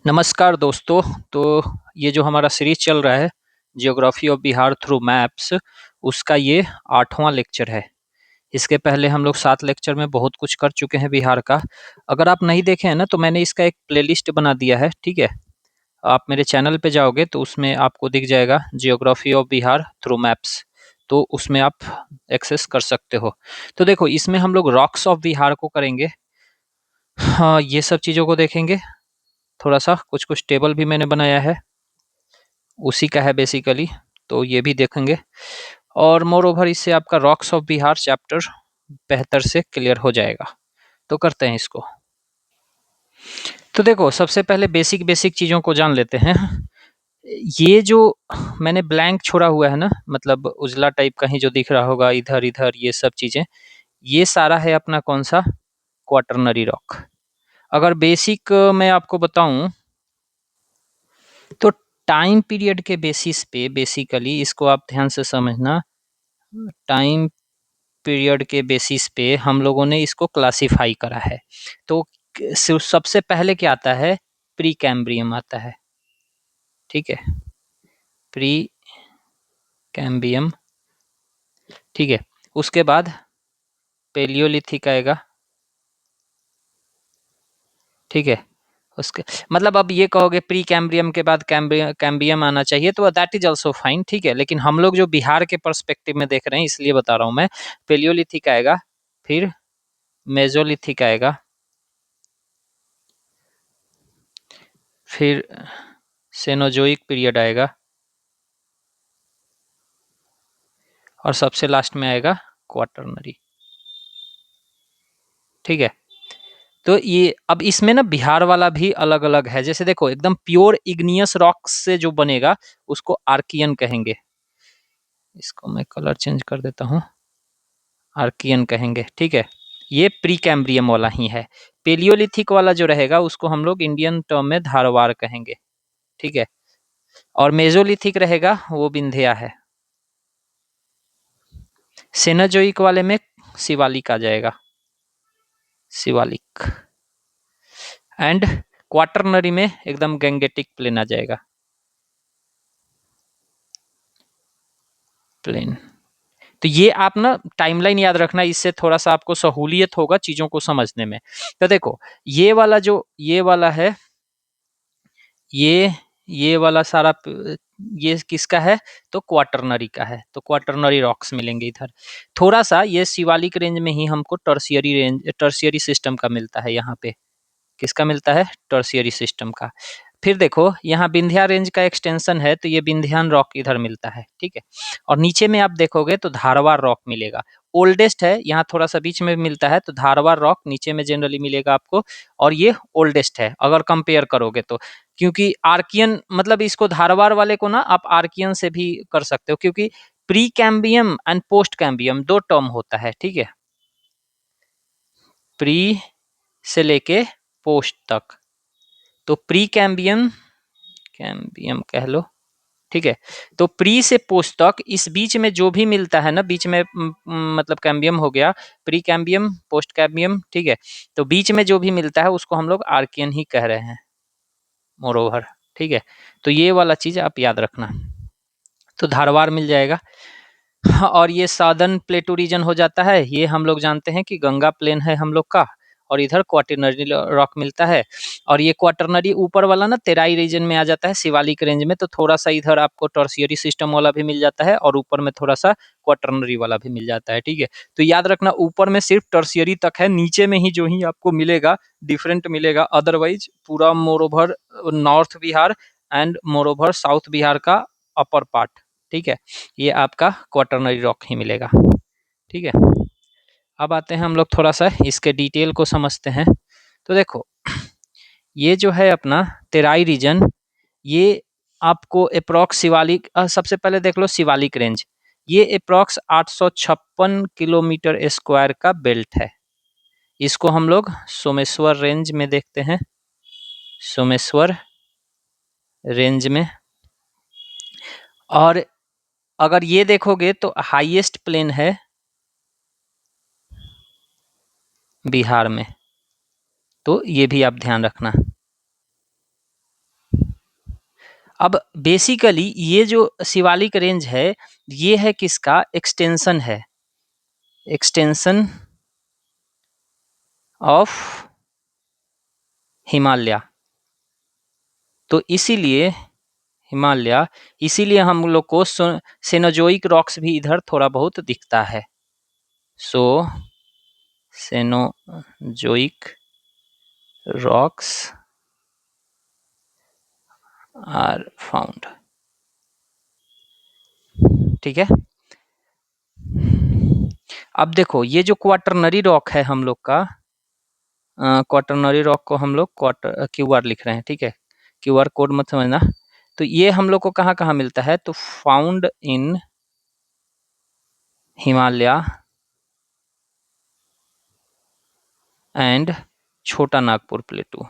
नमस्कार दोस्तों। तो ये जो हमारा सीरीज चल रहा है geography of Bihar through maps, उसका ये 8वां लेक्चर है। इसके पहले हम लोग 7 लेक्चर में बहुत कुछ कर चुके हैं बिहार का। अगर आप नहीं देखे हैं ना, तो मैंने इसका एक प्लेलिस्ट बना दिया है, ठीक है। आप मेरे चैनल पे जाओगे तो उसमें आपको दिख जाएगा geography of Bihar through maps, तो उसमें आप एक्सेस कर सकते हो। तो देखो, इसमें हम लोग रॉक्स ऑफ बिहार को करेंगे। हाँ, ये सब चीज़ों को देखेंगे। थोड़ा सा कुछ कुछ टेबल भी मैंने बनाया है, उसी का है बेसिकली, तो ये भी देखेंगे। और मोर ओवर इससे आपका रॉक्स ऑफ बिहार चैप्टर बेहतर से क्लियर हो जाएगा। तो करते हैं इसको। तो देखो, सबसे पहले बेसिक बेसिक चीज़ों को जान लेते हैं। ये जो मैंने ब्लैंक छोड़ा हुआ है ना, मतलब उजला टाइप कहीं जो दिख रहा होगा इधर इधर, ये सब चीज़ें, ये सारा है अपना कौन सा, क्वाटरनरी रॉक। अगर बेसिक मैं आपको बताऊं तो टाइम पीरियड के बेसिस पे, बेसिकली इसको आप ध्यान से समझना, टाइम पीरियड के बेसिस पे हम लोगों ने इसको क्लासिफाई करा है। तो सबसे पहले क्या आता है, प्री कैम्ब्रियम आता है, ठीक है, प्री कैम्बियम, ठीक है। उसके बाद पेलियोलिथिक आएगा, ठीक है। उसके मतलब अब ये कहोगे प्री कैम्ब्रियम के बाद कैम्बियम आना चाहिए, तो दैट इज ऑल्सो फाइन, ठीक है। लेकिन हम लोग जो बिहार के पर्सपेक्टिव में देख रहे हैं, इसलिए बता रहा हूँ मैं। पेलियोलिथिक आएगा, फिर मेजोलिथिक आएगा, फिर सेनोजोइक पीरियड आएगा, और सबसे लास्ट में आएगा क्वाटरनरी, ठीक है। तो ये अब इसमें ना बिहार वाला भी अलग अलग है। जैसे देखो, एकदम प्योर इग्नियस रॉक्स से जो बनेगा उसको आर्कियन कहेंगे। इसको मैं कलर चेंज कर देता हूँ, आर्कियन कहेंगे, ठीक है। ये प्री कैम्ब्रियम वाला ही है। पेलियोलिथिक वाला जो रहेगा उसको हम लोग इंडियन टर्म में धारवाड़ कहेंगे, ठीक है। और मेजोलिथिक रहेगा वो विंध्या है। सेनोजोइक वाले में शिवालिक आ जाएगा, शिवालिक। एंड क्वाटरनरी में एकदम गैंगेटिक प्लेन आ जाएगा, प्लेन। तो ये आप ना टाइमलाइन याद रखना, इससे थोड़ा सा आपको सहूलियत होगा चीजों को समझने में। तो देखो, ये वाला जो ये वाला है, ये वाला सारा ये किसका है, तो क्वाटरनरी का है। तो क्वाटरनरी रॉक्स मिलेंगे इधर। थोड़ा सा ये शिवालिक रेंज में ही हमको टर्शियरी रेंज, टर्शियरी सिस्टम का मिलता है। यहाँ पे किसका मिलता है, टर्शियरी सिस्टम का। फिर देखो, यहाँ विंध्या रेंज का एक्सटेंशन है, तो ये विंध्यान रॉक इधर मिलता है, ठीक है। और नीचे में आप देखोगे तो धारवाड़ रॉक मिलेगा। ओल्डेस्ट है, यहाँ थोड़ा सा बीच में मिलता है, तो धारवाड़ रॉक नीचे में जनरली मिलेगा आपको। और ये ओल्डेस्ट है अगर कंपेयर करोगे तो। क्योंकि आर्कियन, मतलब इसको धारवाड़ वाले को ना आप आर्कियन से भी कर सकते हो, क्योंकि pre cambium and post cambium दो टर्म होता है, ठीक है। प्री से लेके पोस्ट तक, तो प्री कैम्बियम, कैम्बियम कह लो, ठीक है। तो प्री से पोस्ट तक इस बीच में जो भी मिलता है ना, बीच में मतलब कैम्बियम हो गया, प्री कैम्बियम, पोस्ट कैम्बियम, ठीक है। तो बीच में जो भी मिलता है उसको हम लोग आर्कियन ही कह रहे हैं, मोरोवर, ठीक है। तो ये वाला चीज आप याद रखना। तो धारवाड़ मिल जाएगा। और ये साउदर्न प्लेटू रीजन हो जाता है। ये हम लोग जानते हैं कि गंगा प्लेन है हम लोग का, और इधर क्वाटरनरी रॉक मिलता है। और ये क्वाटरनरी ऊपर वाला ना तेराई रीजन में आ जाता है, शिवालिक रेंज में। तो थोड़ा सा इधर आपको टर्शियरी सिस्टम वाला भी मिल जाता है, और ऊपर में थोड़ा सा क्वाटरनरी वाला भी मिल जाता है, ठीक है। तो याद रखना, ऊपर में सिर्फ टर्शियरी तक है, नीचे में ही जो ही आपको मिलेगा डिफरेंट मिलेगा। अदरवाइज पूरा मोरोभर नॉर्थ बिहार एंड मोरोभर साउथ बिहार का अपर पार्ट, ठीक है, ये आपका क्वाटरनरी रॉक ही मिलेगा, ठीक है। अब आते हैं हम लोग थोड़ा सा इसके डिटेल को समझते हैं। तो देखो, ये जो है अपना तेराई रीजन, ये आपको अप्रॉक्स शिवालिक, सबसे पहले देख लो शिवालिक रेंज। ये अप्रॉक्स 856 किलोमीटर स्क्वायर का बेल्ट है। इसको हम लोग सोमेश्वर रेंज में देखते हैं, सोमेश्वर रेंज में। और अगर ये देखोगे तो हाईएस्ट प्लेन है बिहार में, तो ये भी आप ध्यान रखना। अब बेसिकली ये जो शिवालिक रेंज है, ये है किसका एक्सटेंशन है, एक्सटेंशन ऑफ हिमालय। तो इसीलिए हिमालय, इसीलिए हम लोग को सेनोजोइक रॉक्स भी इधर थोड़ा बहुत दिखता है। सो सेनोजोइक रॉक्स आर फाउंड, ठीक है। अब देखो ये जो क्वाटरनरी रॉक है हम लोग का, क्वाटरनरी रॉक को हम लोग क्वार्टर क्यू आर लिख रहे हैं, ठीक है, क्यू आर कोड मत समझना। तो ये हम लोग को कहाँ कहाँ मिलता है, तो फाउंड इन हिमालय एंड छोटा नागपुर प्लेटू।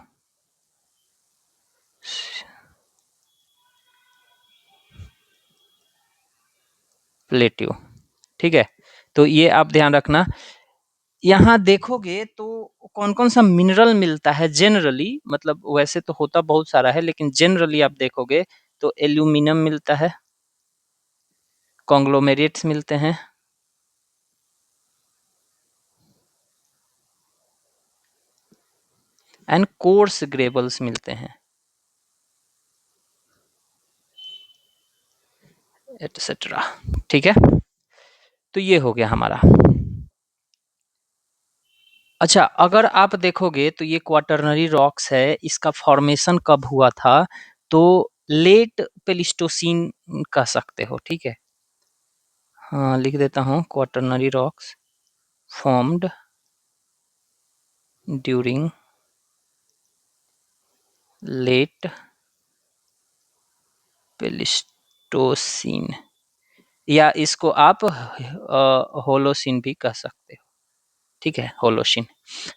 प्लेट्यू, ठीक है। तो ये आप ध्यान रखना, यहाँ देखोगे तो कौन कौन सा मिनरल मिलता है जनरली, मतलब वैसे तो होता बहुत सारा है, लेकिन जनरली आप देखोगे तो एल्यूमिनियम मिलता है, कॉन्ग्लोमेरेट्स मिलते हैं, एंड कोर्स ग्रेवल्स मिलते हैं, एटसेट्रा, ठीक है। तो ये हो गया हमारा। अच्छा, अगर आप देखोगे तो ये क्वाटरनरी रॉक्स है, इसका फॉर्मेशन कब हुआ था, तो लेट प्लेइस्टोसीन कह सकते हो, ठीक है। हाँ, लिख देता हूँ, quaternary rocks formed during late Pleistocene, या इसको आप होलोसीन भी कह सकते हो, ठीक है, होलोसीन।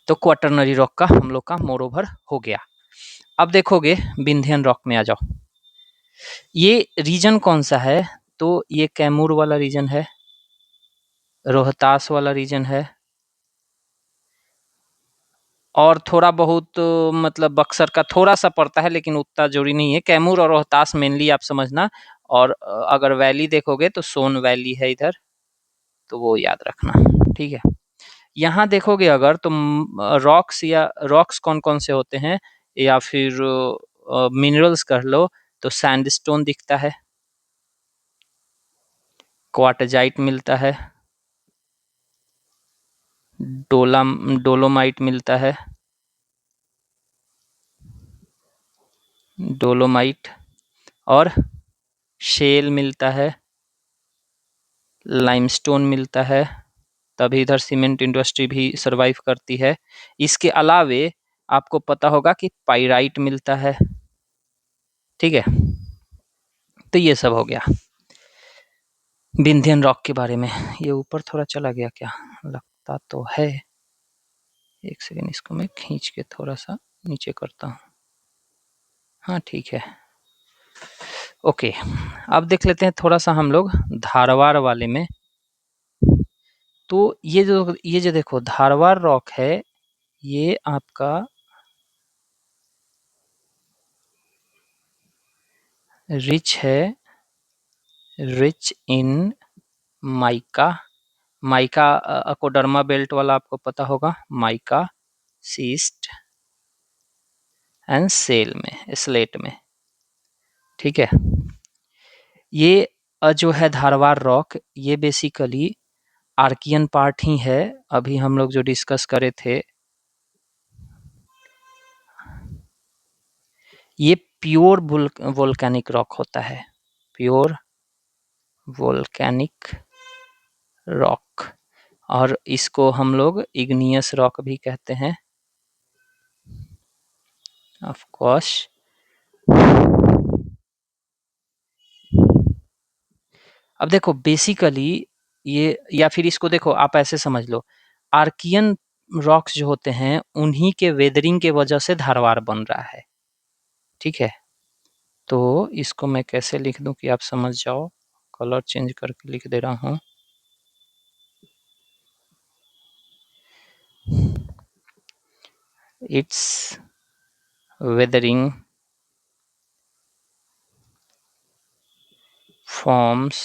तो क्वाटरनरी रॉक का हम लोग का मोर ओवर हो गया। अब देखोगे विंध्यन रॉक में आ जाओ, ये रीजन कौन सा है, तो ये कैमूर वाला रीजन है, रोहतास वाला रीजन है, और थोड़ा बहुत मतलब बक्सर का थोड़ा सा पड़ता है, लेकिन उतना जरूरी नहीं है। कैमूर और रोहतास मेनली आप समझना, और अगर वैली देखोगे तो सोन वैली है इधर, तो वो याद रखना, ठीक है। यहाँ देखोगे अगर तो रॉक्स, या रॉक्स कौन कौन से होते हैं, या फिर मिनरल्स कर लो, तो सैंडस्टोन दिखता है, क्वार्टजाइट मिलता है, डोला डोलोमाइट मिलता है, डोलोमाइट, और शेल मिलता है, लाइमस्टोन मिलता है, तभी इधर सीमेंट इंडस्ट्री भी सरवाइव करती है। इसके अलावे आपको पता होगा कि पाइराइट मिलता है, ठीक है। तो ये सब हो गया विंध्यन रॉक के बारे में। ये ऊपर थोड़ा चला गया क्या, लगता तो है, एक सेकेंड, इसको मैं खींच के थोड़ा सा नीचे करता हूँ, हाँ ठीक है, ओके। अब देख लेते हैं थोड़ा सा हम लोग धारवाड़ वाले में। तो ये जो देखो धारवाड़ रॉक है, ये आपका रिच है, rich in mica, mica Koderma belt वाला आपको पता होगा, माइका, सीस्ट एंड सेल में, स्लेट में, ठीक है। ये जो है धारवाड़ रॉक, ये बेसिकली आर्कियन पार्ट ही है, अभी हम लोग जो डिस्कस करे थे। ये प्योर वोल्केनिक रॉक होता है, प्योर वोल्केनिक रॉक, और इसको हम लोग इग्नियस रॉक भी कहते हैं, ऑफ कोर्स। अब देखो बेसिकली ये, या फिर इसको देखो आप ऐसे समझ लो, आर्कियन रॉक्स जो होते हैं उन्हीं के वेदरिंग के वजह से धारवाड़ बन रहा है, ठीक है। तो इसको मैं कैसे लिख दूं कि आप समझ जाओ, कलर चेंज करके लिख दे रहा हूं, it's weathering forms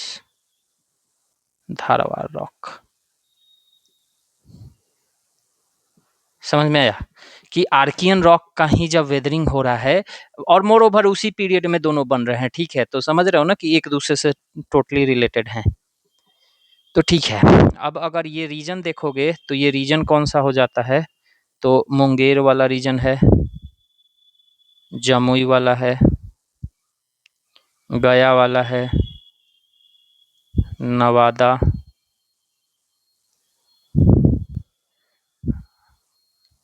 Dharwad rock. समझ में आया कि आर्कियन रॉक का ही जब वेदरिंग हो रहा है और मोर ओवर उसी पीरियड में दोनों बन रहे हैं, ठीक है, तो समझ रहे हो ना कि एक दूसरे से टोटली रिलेटेड हैं। तो ठीक है, अब अगर ये रीजन देखोगे तो ये रीजन कौन सा हो जाता है, तो मुंगेर वाला रीजन है, जमुई वाला है, गया वाला है, नवादा,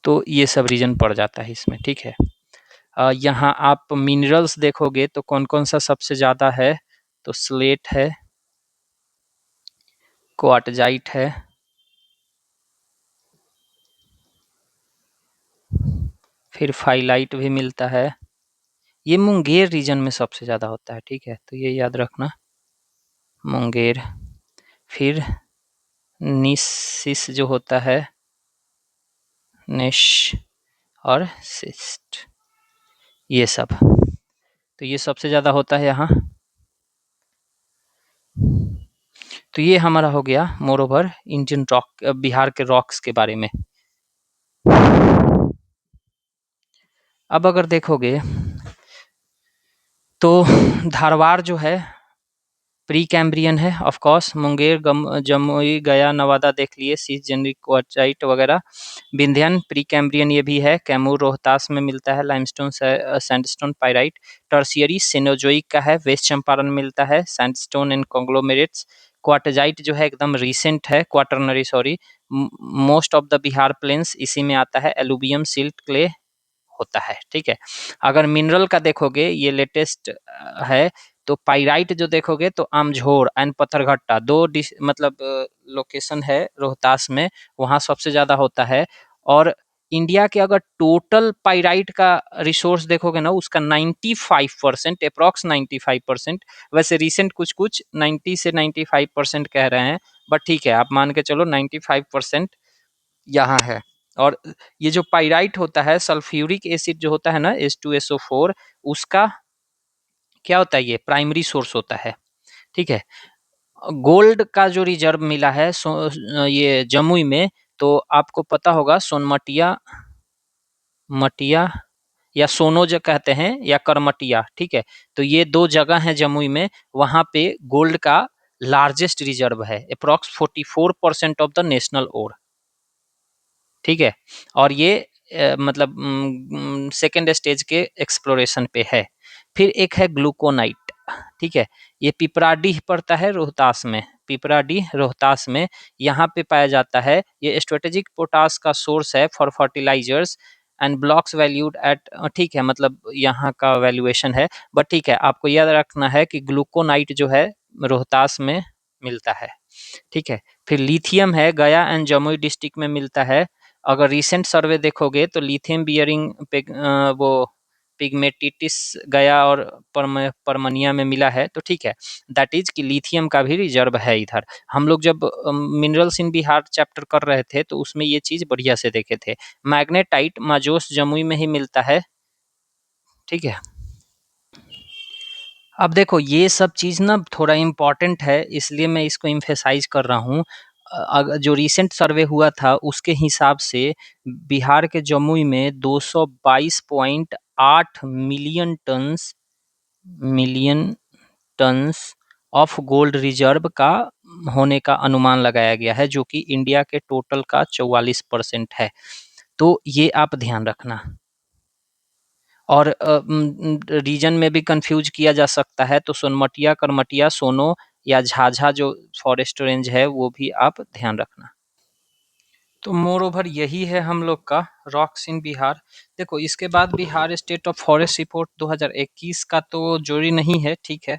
तो ये सब रीजन पड़ जाता है इसमें, ठीक है। यहाँ आप मिनरल्स देखोगे तो कौन कौन सा सबसे ज़्यादा है, तो स्लेट है, क्वार्टजाइट है, फिर फाइलाइट भी मिलता है। ये मुंगेर रीजन में सबसे ज़्यादा होता है, ठीक है, तो ये याद रखना, मुंगेर। फिर निसिस जो होता है, निश और सिस्ट, ये सब, तो ये सबसे ज़्यादा होता है यहाँ। तो ये हमारा हो गया more over Indian rock, Bihar के रॉक्स के बारे में। अब अगर देखोगे तो धारवाड़ जो है प्री कैम्ब्रियन है, ऑफ कोर्स मुंगेर, जमुई, गया, नवादा देख लिए, सीस जेनरिक क्वार्टजाइट वगैरह। विंध्यन प्री कैम्ब्रियन ये भी है, कैमूर रोहतास में मिलता है, limestone sandstone pyrite. Tertiary Cenozoic का है, वेस्ट चंपारण में मिलता है, सैंडस्टोन एंड कॉन्ग्लोमेरेट्स। क्वार्टजाइट जो है एकदम रिसेंट है, quaternary sorry, most of the Bihar plains इसी में आता है, एलुबियम सिल्ट क्ले होता है, ठीक है। अगर मिनरल का देखोगे ये लेटेस्ट है, तो पाइराइट जो देखोगे तो आमझोर एंड पत्थरघट्टा दो मतलब लोकेशन है रोहतास में, वहाँ सबसे ज़्यादा होता है। और इंडिया के अगर टोटल पाइराइट का रिसोर्स देखोगे ना, उसका 95% अप्रॉक्स 95%, वैसे रिसेंट कुछ कुछ 90 से 95% कह रहे हैं, बट ठीक है आप मान के चलो 95% यहाँ है। और ये जो पाइराइट होता है, सल्फ्यूरिक एसिड जो होता है ना, H2SO4, उसका क्या होता है, ये प्राइमरी सोर्स होता है, ठीक है। गोल्ड का जो रिजर्व मिला है ये जमुई में, तो आपको पता होगा सोनमटिया, मटिया या सोनो जो कहते हैं, या करमटिया, ठीक है, तो ये दो जगह हैं जमुई में, वहां पे गोल्ड का लार्जेस्ट रिजर्व है, अप्रॉक्स 44% ऑफ द नेशनल ओर, ठीक है। और ये मतलब सेकेंड स्टेज के एक्सप्लोरेशन पे है। फिर एक है ग्लूकोनाइट, ठीक है, ये पिपराडीह पड़ता है रोहतास में, पिपराडीह रोहतास में, यहाँ पे पाया जाता है। ये स्ट्रेटेजिक पोटास का सोर्स है for fertilisers and blocks valued at, ठीक है, मतलब यहाँ का वैल्यूएशन है, बट ठीक है, आपको याद रखना है कि ग्लूकोनाइट जो है रोहतास में मिलता है, ठीक है। फिर लिथियम है, गया एंड जमुई डिस्ट्रिक्ट में मिलता है। अगर रिसेंट सर्वे देखोगे तो लिथियम बियरिंग वो पिगमेटिटिस गया और परमनिया में मिला है, तो ठीक है, दैट इज कि लिथियम का भी रिजर्व है इधर। हम लोग जब मिनरल्स इन बिहार चैप्टर कर रहे थे तो उसमें ये चीज बढ़िया से देखे थे। मैग्नेटाइट माजोस जमुई में ही मिलता है, ठीक है। अब देखो ये सब चीज़ ना थोड़ा इम्पोर्टेंट है, इसलिए मैं इसको इम्फेसाइज कर रहा हूँ। जो रिसेंट सर्वे हुआ था उसके हिसाब से बिहार के जमुई में 222.8 million tons of gold reserve का होने का अनुमान लगाया गया है, जो कि इंडिया के टोटल का 44% है। तो ये आप ध्यान रखना। और रीजन में भी कंफ्यूज किया जा सकता है, तो सोनमटिया, करमटिया, सोनो या झाझा जो फॉरेस्ट रेंज है वो भी आप ध्यान रखना। तो मोर ओवर यही है हम लोग का रॉक्स इन बिहार। देखो इसके बाद Bihar state of forest report 2021 का तो जोड़ी नहीं है, ठीक है,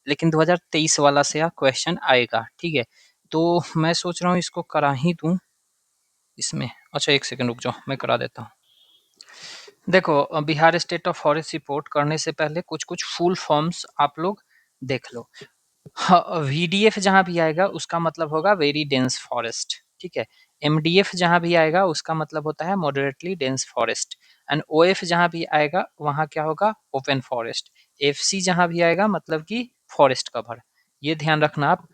लेकिन 2023 वाला से क्वेश्चन आएगा, ठीक है। तो मैं सोच रहा हूँ इसको करा ही दूं इसमें। अच्छा एक सेकंड रुक जाओ, मैं करा देता हूँ। देखो Bihar state of forest report करने से पहले कुछ कुछ फुल फॉर्म्स आप लोग देख लो। वीडीएफ जहां भी आएगा उसका मतलब होगा वेरी डेंस फॉरेस्ट, ठीक है। एमडीएफ जहां भी आएगा उसका मतलब होता है moderately dense forest. And of जहां भी आएगा वहां क्या होगा, ओपन फॉरेस्ट। एफसी जहां भी आएगा मतलब कि फॉरेस्ट कवर। ये ध्यान रखना आप।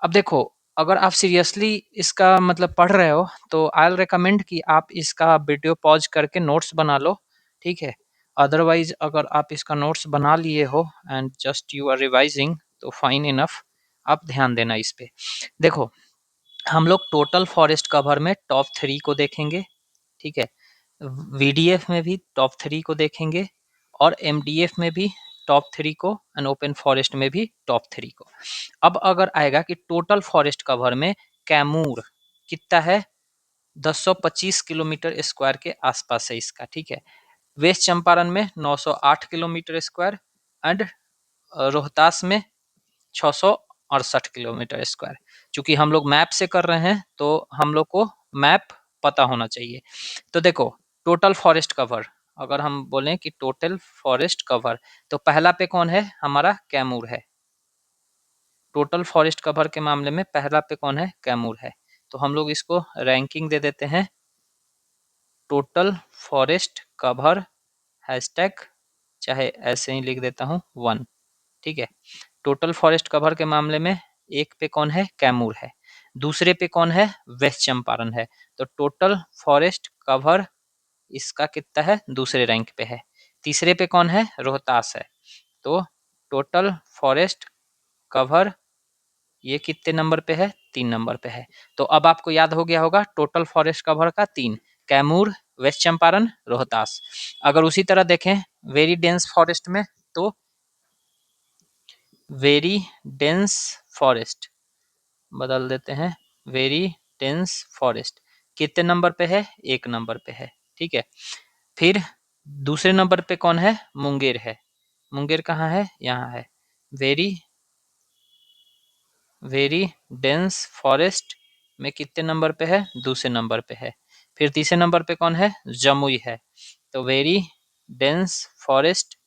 अब देखो, अगर आप सीरियसली इसका मतलब पढ़ रहे हो तो आई विल रिकमेंड कि आप इसका वीडियो पॉज करके नोट्स बना लो, ठीक है? अदरवाइज़ अगर आप इसका नोट्स बना लिए हो and just you are revising तो फाइन इनफ, आप ध्यान देना इस पे। देखो, हम लोग टोटल फॉरेस्ट कवर में टॉप 3 को देखेंगे, ठीक है? वीडीएफ में भी टॉप 3 को देखेंगे और एमडीएफ में भी टॉप 3 को एंड ओपन फॉरेस्ट में भी टॉप 3 को। अब अगर आएगा कि टोटल फॉरेस्ट कवर में कैमूर कितना है, 1025 किलोमीटर स्क्वायर के आसपास है इसका, ठीक है? वेस्ट चंपारण में 908 किलोमीटर स्क्वायर एंड रोहतास में 668 किलोमीटर स्क्वायर। चूंकि हम लोग मैप से कर रहे हैं तो हम लोग को मैप पता होना चाहिए। तो देखो, टोटल फॉरेस्ट कवर अगर हम बोलें कि टोटल फॉरेस्ट कवर, तो पहला पे कौन है, हमारा कैमूर है। टोटल फॉरेस्ट कवर के मामले में पहला पे कौन है, कैमूर है। तो हम लोग इसको रैंकिंग दे देते हैं, टोटल फॉरेस्ट कवर हैशटैग, चाहे ऐसे ही लिख देता हूँ 1, ठीक है? टोटल फॉरेस्ट कवर के मामले में एक पे कौन है, कैमूर है। दूसरे पे कौन है, वेस्ट चंपारण है। तो टोटल फॉरेस्ट कवर इसका कितना है, दूसरे रैंक पे है। तीसरे पे कौन है, रोहतास है। तो टोटल फॉरेस्ट कवर ये कितने नंबर पे है, 3 नंबर पे है। तो अब आपको याद हो गया होगा टोटल फॉरेस्ट कवर का 3, कैमूर, वेस्ट चंपारण, रोहतास। अगर उसी तरह देखें वेरी डेंस फॉरेस्ट में, तो वेरी डेंस फॉरेस्ट बदल देते हैं, वेरी डेंस फॉरेस्ट कितने नंबर पे है, 1 नंबर पे है, ठीक है? फिर दूसरे नंबर पे कौन है, मुंगेर है। मुंगेर कहाँ है, यहाँ है। वेरी वेरी डेंस फॉरेस्ट में कितने नंबर पे है, दूसरे नंबर पे है। फिर तीसरे नंबर पे कौन है, जमुई है। तो वेरी डेंस फॉरेस्ट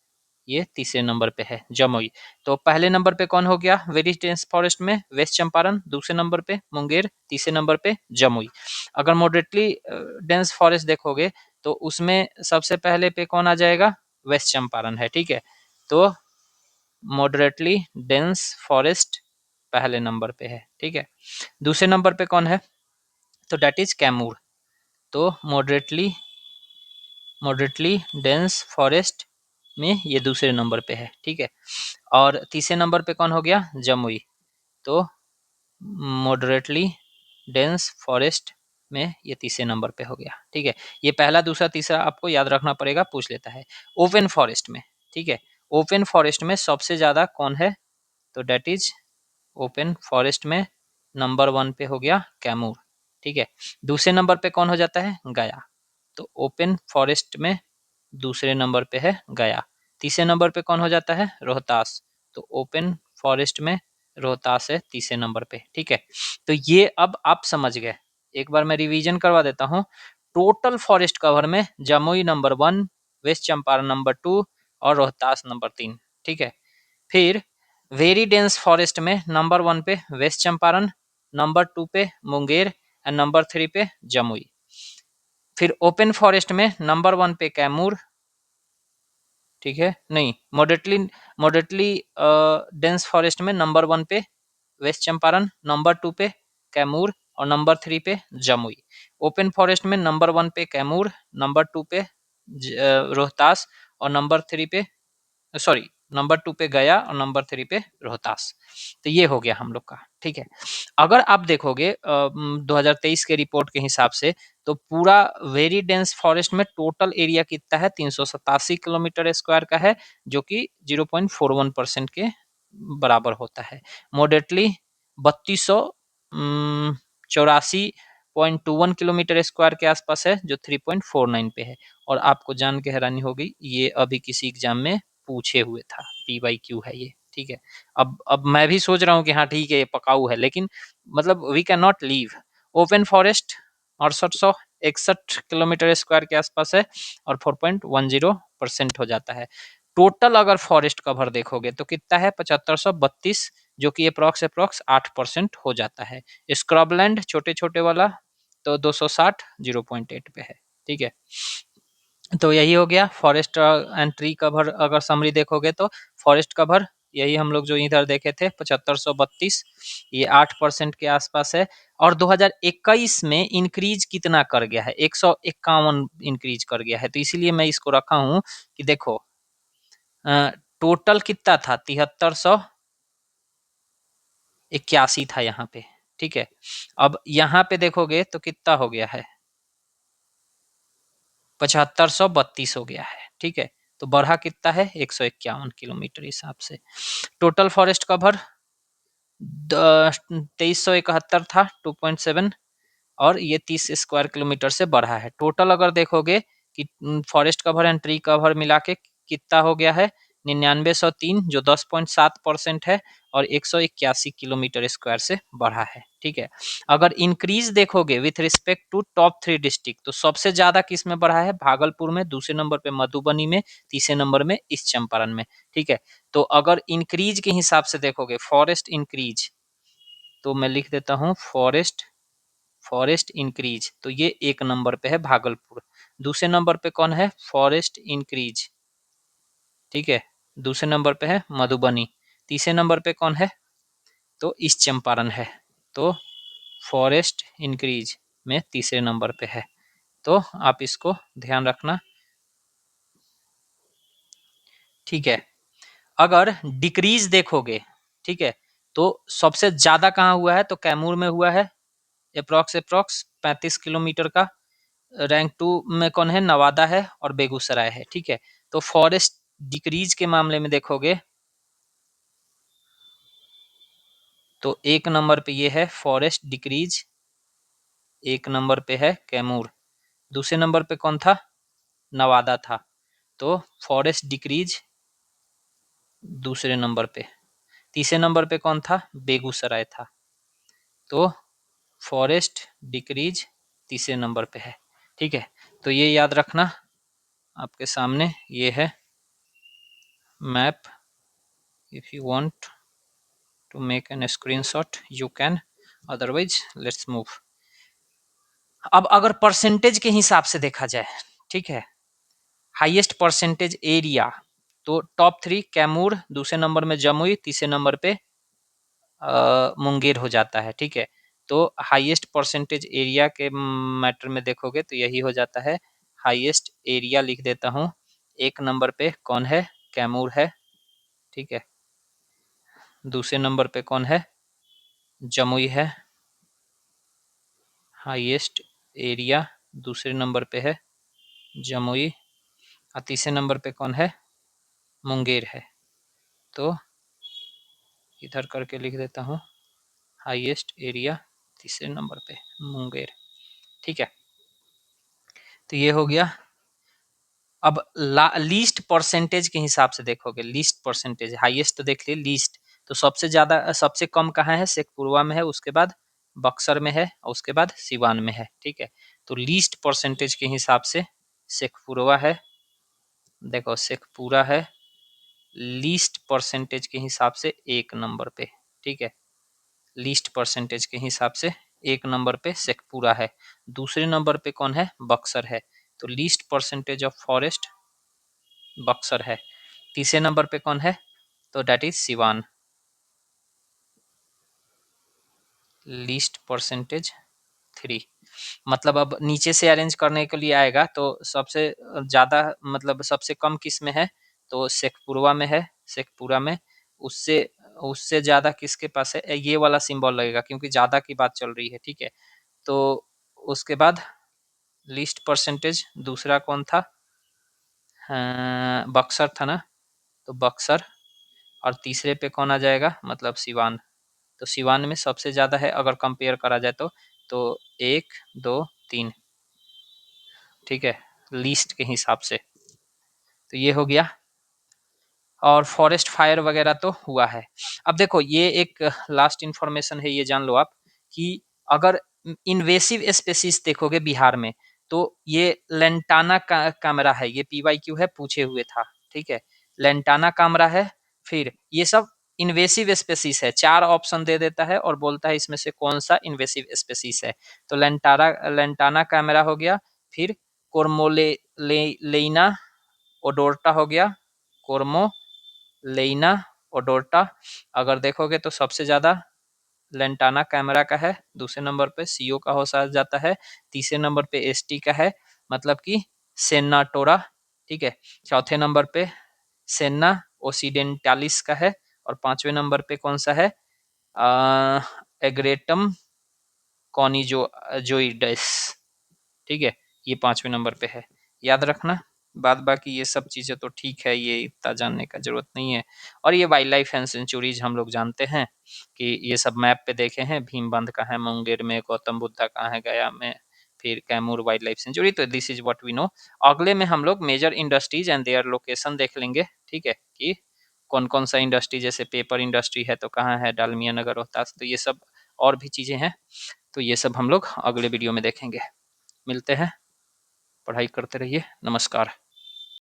ये तीसरे नंबर पे है, जमुई। तो पहले नंबर पे कौन हो गया, वेरी डेंस फॉरेस्ट में वेस्ट चंपारण, दूसरे नंबर पे मुंगेर, तीसरे नंबर पे जमुई। अगर मॉडरेटली डेंस फॉरेस्ट देखोगे तो उसमें सबसे पहले पे कौन आ जाएगा, वेस्ट चंपारण है, ठीक है? तो मॉडरेटली डेंस फॉरेस्ट पहले नंबर पे है, ठीक है? दूसरे नंबर पे कौन है, तो डेट इज कैमूर। तो मॉडरेटली डेंस फॉरेस्ट में ये दूसरे नंबर पे है, ठीक है? और तीसरे नंबर पे कौन हो गया, जमुई। तो मॉडरेटली डेंस फॉरेस्ट में ये तीसरे नंबर पे हो गया, ठीक है? ये पहला दूसरा तीसरा आपको याद रखना पड़ेगा, पूछ लेता है। ओपन फॉरेस्ट में, ठीक है, ओपन फॉरेस्ट में सबसे ज्यादा कौन है, तो डेट इज ओपन फॉरेस्ट में नंबर 1 पे हो गया कैमूर, ठीक है? दूसरे नंबर पे कौन हो जाता है, गया। तो ओपन फॉरेस्ट में दूसरे नंबर पे है गया। तीसरे नंबर पे कौन हो जाता है, रोहतास। तो ओपन फॉरेस्ट में रोहतास है तीसरे नंबर पे, ठीक है? तो ये अब आप समझ गए। एक बार मैं रिवीजन करवा देता हूँ। टोटल फॉरेस्ट कवर में Jamui number 1, west Champaran number 2 और रोहतास नंबर 3, ठीक है? फिर वेरी डेंस फॉरेस्ट में नंबर 1 पे वेस्ट चंपारण, नंबर 2 पे मुंगेर एंड नंबर 3 पे जमुई। फिर ओपन फॉरेस्ट में नंबर 1 पे कैमूर, ठीक है? नहीं, मॉडरेटली डेंस फॉरेस्ट में नंबर 1 पे वेस्ट चंपारण, नंबर 2 पे कैमूर और नंबर 3 पे जमुई। ओपन फॉरेस्ट में नंबर 1 पे कैमूर, नंबर 2 पे रोहतास और नंबर 3 पे, सॉरी, नंबर 2 पे गया और नंबर 3 पे रोहतास। तो ये हो गया हम लोग का, ठीक है? अगर आप देखोगे 2023 के रिपोर्ट के हिसाब से, तो पूरा वेरी डेंस फॉरेस्ट में टोटल एरिया कितना है, 387 किलोमीटर स्क्वायर का है, जो कि 0.41% के बराबर होता है। मॉडरेटली 3284.21 किलोमीटर स्क्वायर के आसपास है, जो 3.49 पे है। और आपको जान के हैरानी होगी, ये अभी किसी एग्जाम में पूछे हुए था, PYQ है ये, ठीक है? अब मैं भी सोच रहा हूँ कि हाँ ठीक है ये पकाऊ है, लेकिन मतलब we can not leave. Open forest 6861 kilometre square के आसपास है और 4.10% हो जाता है। टोटल अगर फॉरेस्ट कवर देखोगे तो कितना है, 7532, जो कि अप्रोक्स 8% हो जाता है। स्क्रबलैंड छोटे छोटे वाला तो 260 0.8 पे है, ठीक है? तो यही हो गया फॉरेस्ट एंड ट्री कवर। अगर समरी देखोगे तो फॉरेस्ट कवर यही हम लोग जो इधर देखे थे 7532, ये 8% के आसपास है। और 2021 में इंक्रीज कितना कर गया है, 151 इंक्रीज कर गया है। तो इसीलिए मैं इसको रखा हूं कि देखो टोटल कितना था, 7381 था यहाँ पे, ठीक है। अब यहाँ पे देखोगे तो कितना हो गया है, 7532 हो गया है, ठीक है। तो बढ़ा कितना है, 151 किलोमीटर हिसाब से। टोटल फॉरेस्ट कवर 2371 था, 2.7, और ये 30 स्क्वायर किलोमीटर से बढ़ा है। टोटल अगर देखोगे कि forest cover and tree cover मिला के कितना हो गया है, 9903, जो 10.7% है, और 181 किलोमीटर स्क्वायर से बढ़ा है, ठीक है। अगर इंक्रीज देखोगे with respect to top 3 district, तो सबसे ज्यादा किस में बढ़ा है, भागलपुर में, दूसरे नंबर पे मधुबनी में, तीसरे नंबर में ईस्ट चंपारण में, ठीक है। तो अगर इंक्रीज के हिसाब से देखोगे, फॉरेस्ट इंक्रीज, तो मैं लिख देता हूँ फॉरेस्ट इंक्रीज, तो ये एक नंबर पे है भागलपुर। दूसरे नंबर पे कौन है, फॉरेस्ट इंक्रीज, ठीक है। दूसरे नंबर पे है मधुबनी। तीसरे नंबर पे कौन है, तो ईस्ट चंपारण है। तो फॉरेस्ट इंक्रीज में तीसरे नंबर पे है। तो आप इसको ध्यान रखना, ठीक है। अगर डिक्रीज देखोगे, ठीक है, तो सबसे ज्यादा कहाँ हुआ है, तो कैमूर में हुआ है, अप्रोक्स 35 किलोमीटर का। रैंक 2 में कौन है, नवादा है और बेगूसराय है, ठीक है। तो फॉरेस्ट डिक्रीज के मामले में देखोगे तो एक नंबर पे ये है फॉरेस्ट डिक्रीज, एक नंबर पे है कैमूर। दूसरे नंबर पे कौन था, नवादा था। तो फॉरेस्ट डिक्रीज दूसरे नंबर पे। तीसरे नंबर पे कौन था, बेगूसराय था। तो फॉरेस्ट डिक्रीज तीसरे नंबर पे है, ठीक है। तो ये याद रखना, आपके सामने ये है map. If you want to make an screenshot you can, otherwise let's move. अब अगर परसेंटेज के हिसाब से देखा जाए, ठीक है, हाईएस्ट परसेंटेज एरिया, तो टॉप 3 कैमूर, दूसरे नंबर में जमुई, तीसरे नंबर पे मुंगेर हो जाता है, ठीक है। तो हाईएस्ट परसेंटेज एरिया के मैटर में देखोगे तो यही हो जाता है। हाईएस्ट एरिया लिख देता हूँ, एक नंबर पे कौन है, कैमूर है, ठीक है। दूसरे नंबर पे कौन है, जमुई है, हाईएस्ट एरिया दूसरे नंबर पे है जमुई, और तीसरे नंबर पे कौन है, मुंगेर है। तो इधर करके लिख देता हूँ, हाईएस्ट एरिया तीसरे नंबर पे मुंगेर, ठीक है। तो ये हो गया। अब लीस्ट परसेंटेज के हिसाब से देखोगे, लीस्ट परसेंटेज, हाईएस्ट तो देख लिए, लीस्ट तो सबसे ज्यादा, सबसे कम कहाँ है, शेखपुरवा में है, उसके बाद बक्सर में है, और उसके बाद सिवान में है, ठीक है। तो लीस्ट परसेंटेज के हिसाब से शेखपुरवा है, देखो शेखपुरा है लीस्ट परसेंटेज के हिसाब से एक नंबर पे, ठीक है। लीस्ट परसेंटेज के हिसाब से एक नंबर पे शेखपुरा है। दूसरे नंबर पे कौन है, बक्सर है। तो least percentage of forest Buxar है। तीसरे नंबर पे कौन है, तो that is Siwan, least percentage 3। मतलब अब नीचे से अरेंज करने के लिए आएगा तो सबसे ज्यादा, मतलब सबसे कम किस में है, तो शेखपुरवा में है, शेखपुरा में। उससे उससे ज्यादा किसके पास है, ये वाला सिंबल लगेगा क्योंकि ज्यादा की बात चल रही है, ठीक है। तो उसके बाद लीस्ट परसेंटेज दूसरा कौन था, बक्सर था ना, तो बक्सर। और तीसरे पे कौन आ जाएगा, मतलब सिवान। तो सिवान में सबसे ज़्यादा है अगर कंपेयर करा जाए तो 1 2 3, ठीक है, लीस्ट के हिसाब से। तो ये हो गया। और फॉरेस्ट फायर वगैरह तो हुआ है। अब देखो ये एक लास्ट इंफॉर्मेशन है, ये जान लो आप कि अगर इन्वेसिव स्पेसीज देखोगे बिहार में, तो ये लेंटाना का कैमरा है, ये पीवाईक्यू है, पूछे हुए था, ठीक है। लेंटाना कैमरा है, फिर ये सब इन्वेसिव स्पेसीज है, 4 ऑप्शन दे देता है और बोलता है इसमें से कौन सा इन्वेसिव स्पेसीज है। तो लेंटाना कैमरा हो गया, फिर कोरमोले लेइना ओडोर्टा हो गया, कोरमो लेइना ओडोर्टा। अगर देखोगे तो सबसे ज़्यादा लेंटाना कैमरा का है, दूसरे नंबर पे सीओ का हो जाता है, तीसरे नंबर पे एसटी का है, मतलब कि सेनाटोरा, ठीक है। चौथे नंबर पे सेना ओसिडेंटालिस का है, और पांचवें नंबर पे कौन सा है, एग्रेटम कॉनिजोइडस, ठीक है। ये पांचवें नंबर पे है, याद रखना। बाद बाकी ये सब चीज़ें तो ठीक है, ये इतना जानने का जरूरत नहीं है। और ये वाइल्ड लाइफ एंड सेंचुरीज हम लोग जानते हैं कि ये सब मैप पे देखे हैं, भीमबंध कहाँ है मुंगेर में, गौतम बुद्धा कहाँ है गया में, फिर कैमूर वाइल्ड लाइफ सेंचुरी। तो this is what we know. अगले में हम लोग major industries and their location देख लेंगे, ठीक है, कि कौन कौन सा इंडस्ट्री, जैसे पेपर इंडस्ट्री है तो कहाँ है, डालमिया नगर रोहतास, तो ये सब और भी चीज़ें हैं। तो ये सब हम लोग अगले वीडियो में देखेंगे। मिलते हैं, पढ़ाई करते रहिए, नमस्कार।